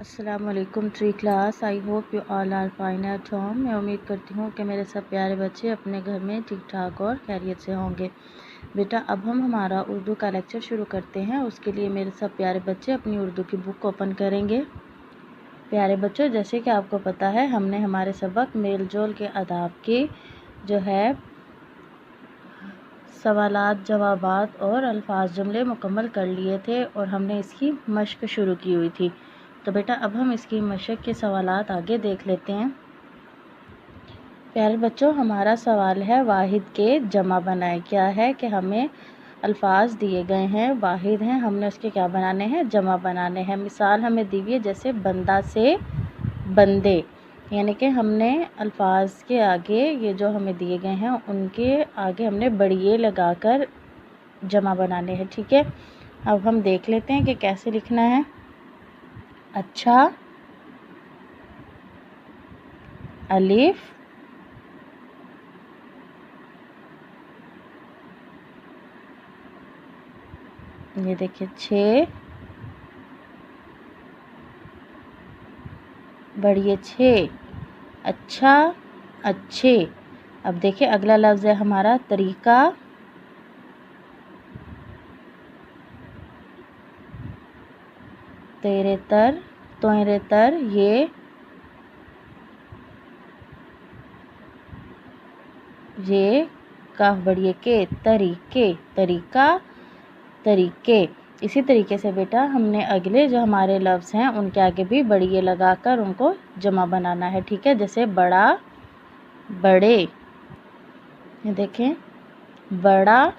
अस्सलामुअलैकुम tree class. I hope you all are fine at home. मैं उम्मीद करती हूँ कि मेरे सब प्यारे बच्चे अपने घर में ठीक ठाक और खैरियत से होंगे। बेटा अब हम हमारा उर्दू का लेक्चर शुरू करते हैं। उसके लिए मेरे सब प्यारे बच्चे अपनी उर्दू की बुक ओपन करेंगे। प्यारे बच्चों, जैसे कि आपको पता है हमने हमारे सबक मेल जोल के आदाब की जो है सवालात जवाबात और अल्फाज जुमले मुकम्मल कर लिए थे और हमने इसकी मश्क शुरू की हुई थी। तो बेटा अब हम इसकी मशक के सवालात आगे देख लेते हैं। प्यारे बच्चों, हमारा सवाल है वाहिद के जमा बनाए। क्या है कि हमें अल्फाज दिए गए हैं, वाहिद हैं, हमने उसके क्या बनाने हैं, जमा बनाने हैं। मिसाल हमें दी हुई है जैसे बंदा से बंदे, यानी कि हमने अल्फाज के आगे ये जो हमें दिए गए हैं उनके आगे हमने बढ़िए लगाकर जमा बनाने हैं। ठीक है, अब हम देख लेते हैं कि कैसे लिखना है। अच्छा, अलिफ, ये देखिए 6, बढ़िए 6, अच्छा, अच्छे। अब देखिए अगला लफ्ज़ है हमारा तरीका, तेरे तर, तोरे तर, ये काफ बढ़िए के, तरीके, तरीका, तरीके। इसी तरीके से बेटा हमने अगले जो हमारे लफ्ज़ हैं उनके आगे भी बढ़िए लगाकर उनको जमा बनाना है। ठीक है, जैसे बड़ा, बड़े, ये देखें बड़ा,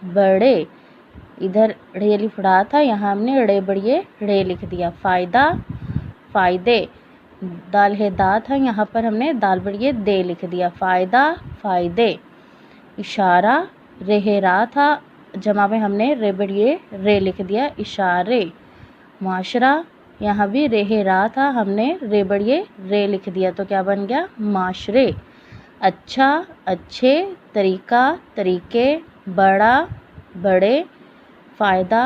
बड़े। इधर ढ़े लिख रहा था, यहाँ हमने ड़े बढ़िए ड़े लिख दिया। फ़ायदा, फ़ायदे। दाल है दा था, यहाँ पर हमने दाल बढ़िए दे लिख दिया। फ़ायदा, फ़ायदे। इशारा, रेहरा था, जमा में हमने रे बढ़िए रे लिख दिया, इशारे। माशरा, यहाँ भी रेहरा था, हमने रे बढ़िए रे लिख दिया, तो क्या बन गया, माशरे। अच्छा, अच्छे, तरीका, तरीके, बड़ा, बड़े, फ़ायदा,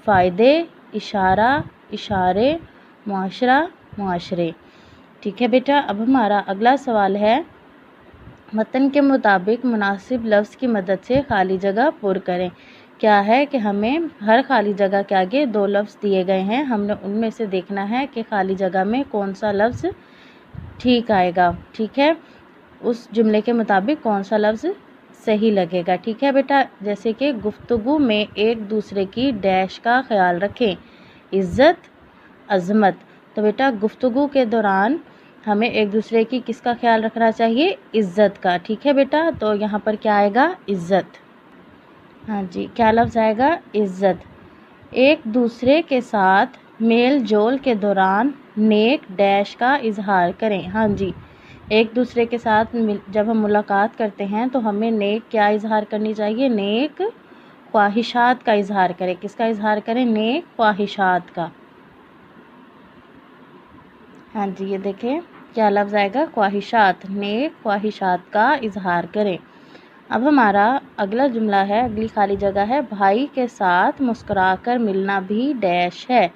फ़ायदे, इशारा, इशारे, मुआशरा, मुआशरे। ठीक है बेटा, अब हमारा अगला सवाल है मतन के मुताबिक मुनासिब लफ्ज़ की मदद से खाली जगह पुर करें। क्या है कि हमें हर खाली जगह के आगे 2 लफ्ज़ दिए गए हैं, हमने उनमें से देखना है कि खाली जगह में कौन सा लफ्ज़ ठीक आएगा। ठीक है, उस जुमले के मुताबिक कौन सा लफ्ज़ सही लगेगा। ठीक है बेटा, जैसे कि गुफ्तगू में एक दूसरे की डैश का ख्याल रखें, इज़्ज़त, अज़मत। तो बेटा गुफ्तगू के दौरान हमें एक दूसरे की किसका ख्याल रखना चाहिए, इज़्ज़त का। ठीक है बेटा, तो यहाँ पर क्या आएगा, इज़्ज़त। हाँ जी, क्या लफ्ज़ आएगा, इज़्ज़त। एक दूसरे के साथ मेल जोल के दौरान नेक डैश का इजहार करें। हाँ जी, एक दूसरे के साथ जब हम मुलाकात करते हैं तो हमें नेक क्या इजहार करनी चाहिए, नेक ख्वाहिशात का इजहार करें। किसका इजहार करें, नेक ख्वाहिशात का। हाँ जी, ये देखें क्या लफ्ज़ आएगा, ख्वाहिशात, नेक ख्वाहिशात का इजहार करें। अब हमारा अगला जुमला है, अगली खाली जगह है, भाई के साथ मुस्कुराकर मिलना भी डैश है।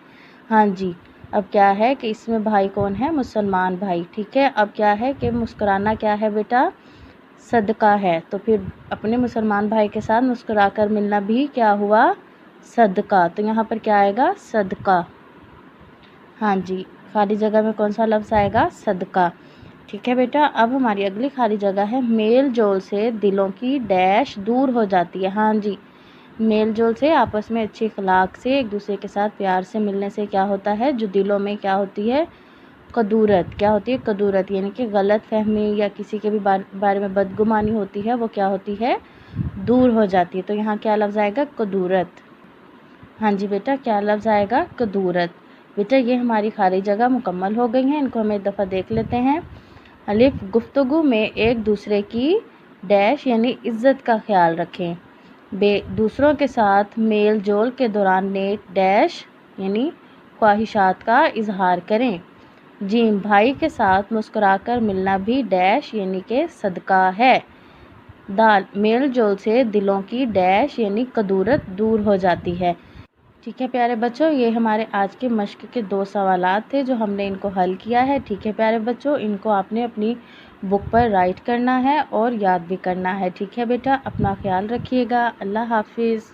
हाँ जी, अब क्या है कि इसमें भाई कौन है, मुसलमान भाई। ठीक है, अब क्या है कि मुस्कुराना क्या है बेटा, सदका है। तो फिर अपने मुसलमान भाई के साथ मुस्कुराकर मिलना भी क्या हुआ, सदका। तो यहाँ पर क्या आएगा, सदका। हाँ जी, खाली जगह में कौन सा लफ्ज़ आएगा, सदका। ठीक है बेटा, अब हमारी अगली खाली जगह है, मेल जोल से दिलों की डैश दूर हो जाती है। हाँ जी, मेल जोल से, आपस में अच्छे अखलाक से, एक दूसरे के साथ प्यार से मिलने से क्या होता है, जो दिलों में क्या होती है, कदूरत। क्या होती है, कदूरत, यानी कि गलत फहमी या किसी के भी बारे में बदगुमानी होती है, वो क्या होती है, दूर हो जाती है। तो यहाँ क्या लफ्ज़ आएगा, कदूरत। हाँ जी बेटा, क्या लफ्ज़ आएगा, कदूरत। बेटा ये हमारी खाली जगह मुकम्मल हो गई हैं, इनको हम एक दफ़ा देख लेते हैं। अलिफ, गुफ्तगू में एक दूसरे की डैश यानी इज़्ज़त का ख्याल रखें। दूसरों के साथ मेल जोल के दौरान नेक डैश यानी ख्वाहिशात का इजहार करें। जीम, भाई के साथ मुस्कुराकर मिलना भी डैश यानी कि सदका है। दाल, मेल जोल से दिलों की डैश यानी कदूरत दूर हो जाती है। ठीक है प्यारे बच्चों, ये हमारे आज के मश्क के 2 सवालात थे जो हमने इनको हल किया है। ठीक है प्यारे बच्चों, इनको आपने अपनी बुक पर राइट करना है और याद भी करना है। ठीक है बेटा, अपना ख्याल रखिएगा। अल्लाह हाफिज़।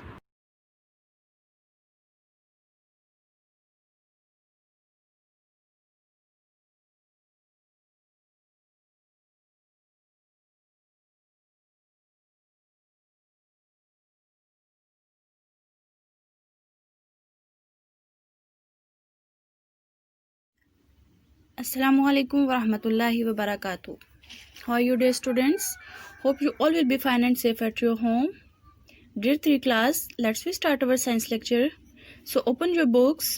Assalamualaikum warahmatullahi wabarakatuh. How are you dear students? Hope you all will be fine and safe at your home. Dear 3 class, let's we start our science lecture. So open your books.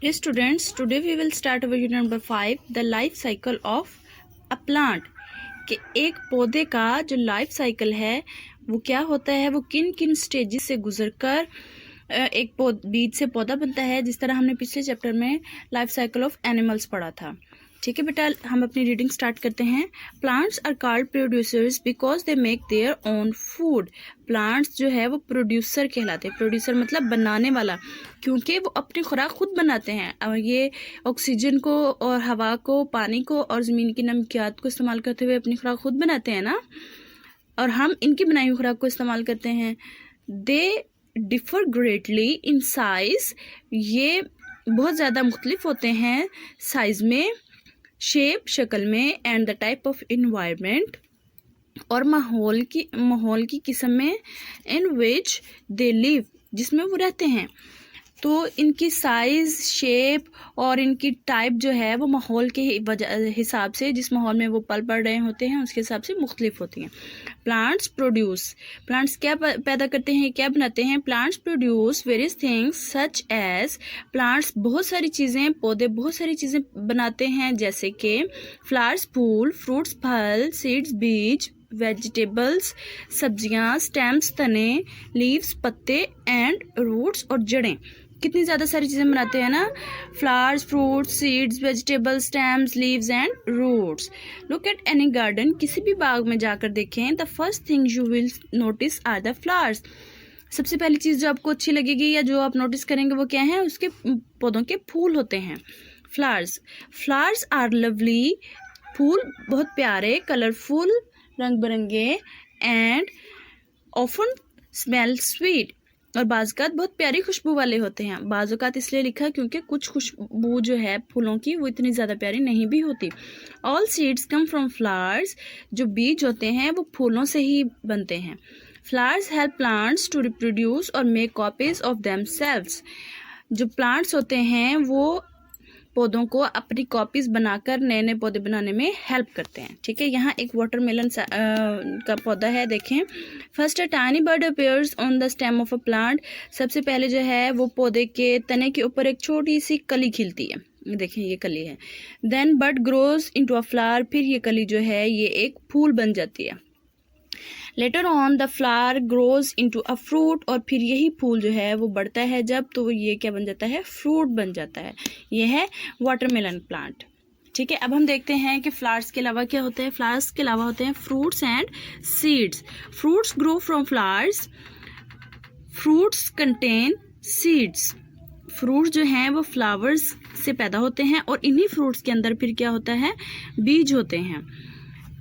Dear students, today we will start our unit number 5, the life cycle of a plant. कि एक पौधे का जो life cycle है वो क्या होता है, वो किन किन स्टेजेस से गुजरकर एक बीज से पौधा बनता है, जिस तरह हमने पिछले चैप्टर में लाइफ साइकिल ऑफ एनिमल्स पढ़ा था। ठीक है बेटा, हम अपनी रीडिंग स्टार्ट करते हैं। Plants are called producers because they make their own food. Plants जो है वो प्रोड्यूसर कहलाते हैं। प्रोड्यूसर मतलब बनाने वाला, क्योंकि वो अपनी खुराक खुद बनाते हैं। और ये ऑक्सीजन को और हवा को, पानी को और ज़मीन की नमकियात को इस्तेमाल करते हुए अपनी खुराक खुद बनाते हैं ना, और हम इनकी बनाई हुई खुराक को इस्तेमाल करते हैं। They differ greatly in size, ये बहुत ज़्यादा मुख्तलिफ होते हैं साइज में, शेप शक्ल में, and the type of environment, और माहौल की किस्म में, इन विच दे लिव, जिसमें वो रहते हैं। तो इनकी साइज़, शेप और इनकी टाइप जो है वो माहौल के हिसाब से, जिस माहौल में वो पल बढ़ रहे होते हैं उसके हिसाब से मुख्तलिफ होती हैं। प्लांट्स प्रोड्यूस, प्लांट्स क्या पैदा करते हैं, क्या बनाते हैं? Plants produce various things such as, plants बहुत सारी चीज़ें, पौधे बहुत सारी चीज़ें बनाते हैं, जैसे कि फ्लावर्स फूल, फ्रूट्स फल, सीड्स बीज, वेजिटेबल्स सब्जियां, स्टेम्स तने, लीव्स पत्ते, एंड रूट्स और जड़ें। कितनी ज़्यादा सारी चीज़ें बनाते हैं ना, flowers, fruits, seeds, vegetables, stems, leaves and roots. Look at any garden, किसी भी बाग में जाकर देखें, the first thing you will notice are the flowers. सबसे पहली चीज़ जो आपको अच्छी लगेगी या जो आप नोटिस करेंगे वो क्या है? उसके पौधों के फूल होते हैं, फ्लावर्स। फ्लावर्स आर लवली, फूल बहुत प्यारे, कलरफुल, रंग बिरंगे, एंड ऑफन स्मेल स्वीट, और बाज़ात बहुत प्यारी खुशबू वाले होते हैं। बाज़ात इसलिए लिखा क्योंकि कुछ खुशबू जो है फूलों की वो इतनी ज़्यादा प्यारी नहीं भी होती। All seeds come from flowers, जो बीज होते हैं वो फूलों से ही बनते हैं। Flowers help plants to reproduce और मेक कॉपीज ऑफ देमसेल्व्स, जो प्लांट्स होते हैं वो पौधों को अपनी कॉपीज बनाकर नए नए पौधे बनाने में हेल्प करते हैं। ठीक है, यहाँ एक वाटरमेलन का पौधा है, देखें। First a tiny bird appears on the stem of a plant, सबसे पहले जो है वो पौधे के तने के ऊपर एक छोटी सी कली खिलती है, देखें ये कली है। Then bud grows into a flower, फिर ये कली जो है ये एक फूल बन जाती है। Later on the flower grows into a fruit, और फिर यही फूल जो है वो बढ़ता है जब, तो ये क्या बन जाता है? फ्रूट बन जाता है। ये है वाटरमेलन प्लांट। ठीक है, अब हम देखते हैं कि फ्लावर्स के अलावा क्या होते हैं। फ्लावर्स के अलावा होते हैं fruits and seeds. Fruits grow from flowers, fruits contain seeds. Fruits जो हैं वो फ्लावर्स से पैदा होते हैं, और इन्हीं फ्रूट्स के अंदर फिर क्या होता है? बीज होते हैं।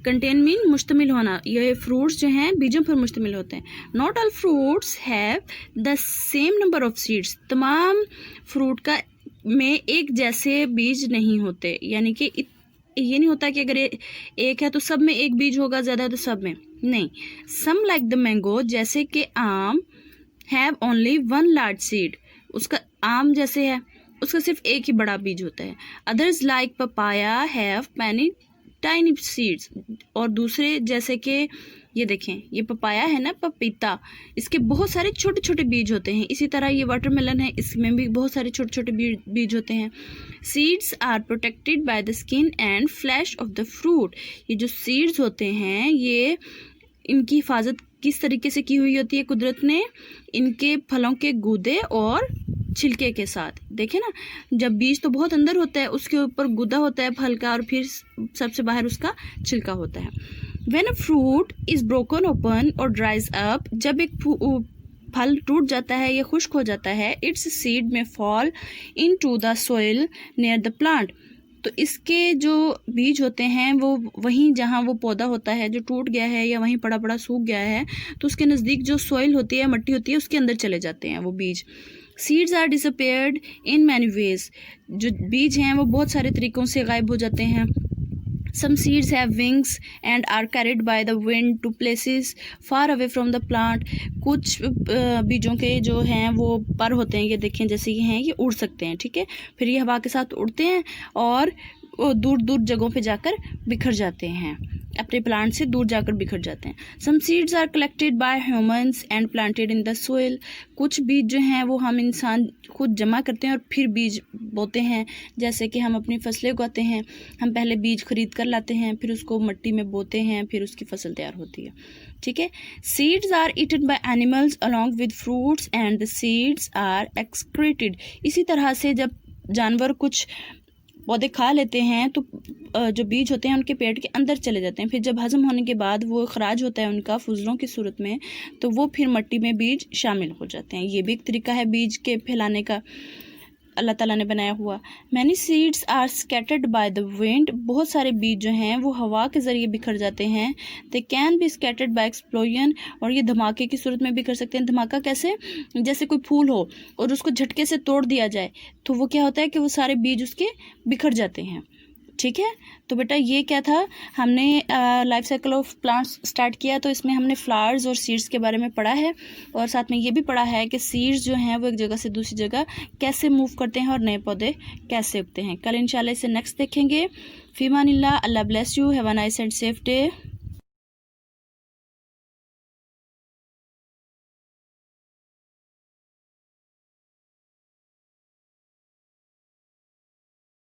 कंटेन मीन मुश्तमिल होना, ये फ्रूट्स जो हैं बीजों पर मुश्तमिल होते हैं। Not all fruits have the same number of seeds, तमाम फ्रूट का में एक जैसे बीज नहीं होते, यानी कि ये नहीं होता कि अगर एक है तो सब में एक बीज होगा, ज़्यादा है तो सब में नहीं। सम लाइक द मैंगो, जैसे कि आम, have only one large seed, उसका आम जैसे है उसका सिर्फ एक ही बड़ा बीज होता है। Others like papaya have many tiny seeds, और दूसरे जैसे कि ये देखें, ये पपाया है ना, पपीता, इसके बहुत सारे छोटे छोटे बीज होते हैं। इसी तरह ये वाटरमेलन है, इसमें भी बहुत सारे छोटे छोटे बीज होते हैं। Seeds are protected by the skin and flesh of the fruit, ये जो सीड्स होते हैं ये इनकी हिफाजत किस तरीके से की हुई होती है कुदरत ने? इनके फलों के गूदे और छिलके के साथ। देखें ना, जब बीज तो बहुत अंदर होता है, उसके ऊपर गूदा होता है फल का, और फिर सबसे बाहर उसका छिलका होता है। When a fruit is broken open or dries up, जब एक फल टूट जाता है या खुश्क हो जाता है, इट्स सीड में fall into the soil near the plant, तो इसके जो बीज होते हैं वो वहीं जहाँ वो पौधा होता है जो टूट गया है या वहीं पड़ा पड़ा सूख गया है, तो उसके नज़दीक जो सॉइल होती है, मट्टी होती है, उसके अंदर चले जाते हैं वो बीज। Seeds are disappeared in many ways, जो बीज हैं वो बहुत सारे तरीक़ों से गायब हो जाते हैं। Some seeds have wings and are carried by the wind to places far away from the plant. कुछ बीजों के जो हैं वो पर होते हैं, ये देखें जैसे ये हैं, ये उड़ सकते हैं, ठीक है, फिर ये हवा के साथ उड़ते हैं और दूर दूर जगहों पे जाकर बिखर जाते हैं, अपने प्लांट से दूर जाकर बिखर जाते हैं। Some seeds are collected by humans and planted in the soil, कुछ बीज जो हैं वो हम इंसान खुद जमा करते हैं और फिर बीज बोते हैं, जैसे कि हम अपनी फसलें उगाते हैं, हम पहले बीज खरीद कर लाते हैं, फिर उसको मिट्टी में बोते हैं, फिर उसकी फसल तैयार होती है, ठीक है। Seeds are eaten by animals along with fruits and the seeds are excreted, इसी तरह से जब जानवर कुछ पौधे खा लेते हैं तो जो बीज होते हैं उनके पेट के अंदर चले जाते हैं, फिर जब हजम होने के बाद वो खराज होता है उनका फुजलों की सूरत में, तो वो फिर मिट्टी में बीज शामिल हो जाते हैं। ये भी एक तरीका है बीज के फैलाने का, अल्लाह ताला ने बनाया हुआ। Many seeds are scattered by the wind, बहुत सारे बीज जो हैं वो हवा के ज़रिए बिखर जाते हैं। They can be scattered by explosion, और ये धमाके की सूरत में बिखर सकते हैं। धमाका कैसे, जैसे कोई फूल हो और उसको झटके से तोड़ दिया जाए तो वो क्या होता है कि वो सारे बीज उसके बिखर जाते हैं, ठीक है। तो बेटा ये क्या था, हमने life cycle of plants start किया, तो इसमें हमने फ्लावर्स और सीड्स के बारे में पढ़ा है, और साथ में ये भी पढ़ा है कि सीड्स जो हैं वो एक जगह से दूसरी जगह कैसे मूव करते हैं और नए पौधे कैसे उगते हैं। कल इंशाल्लाह इसे नेक्स्ट देखेंगे। फीमानिल्लाह, अल्लाह bless you, have a nice and safe day.